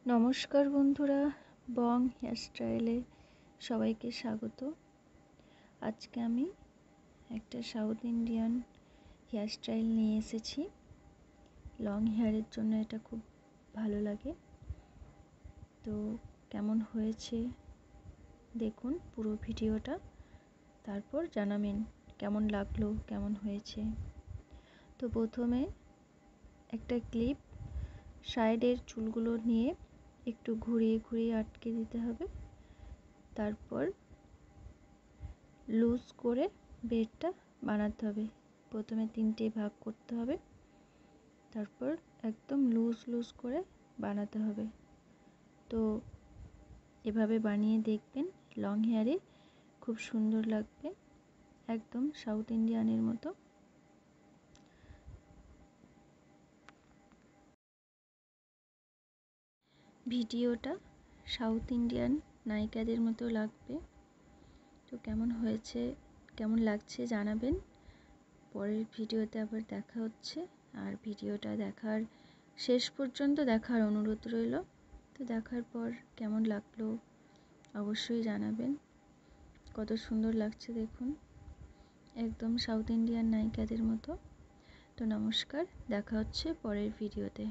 নমস্কার বন্ধুরা, বং হেয়ারস্টাইলে সবাইকে স্বাগত। আজকে আমি একটা সাউথ ইন্ডিয়ান হেয়ারস্টাইল নিয়ে এসেছি। লং হেয়ারের জন্য এটা খুব ভালো লাগে। তো কেমন হয়েছে দেখুন পুরো ভিডিওটা, তারপর জানাবেন কেমন লাগলো, কেমন হয়েছে। তো প্রথমে একটা ক্লিপ সাইডের চুলগুলো নিয়ে একটু ঘুরিয়ে ঘুরিয়ে আটকে দিতে হবে। তারপর লুজ করে বেডটা বানাতে হবে। প্রথমে 3টে ভাগ করতে হবে, তারপর একদম লুজ লুজ করে বানাতে হবে। তো এভাবে বানিয়ে দেখবেন, লং হেয়ারে খুব সুন্দর লাগবে, একদম সাউথ ইন্ডিয়ানের মতো। ভিডিওটা সাউথ ইন্ডিয়ান নায়িকাদের মতো লাগবে। তো কেমন হয়েছে, কেমন লাগছে জানাবেন। পরের ভিডিওতে আবার দেখা হচ্ছে। আর ভিডিওটা দেখার শেষ পর্যন্ত দেখার অনুরোধ রইল। তো দেখার পর কেমন লাগলো অবশ্যই জানাবেন। কত সুন্দর লাগছে দেখুন, একদম সাউথ ইন্ডিয়ান নায়িকাদের মতো। তো নমস্কার, দেখা হচ্ছে পরের ভিডিওতে।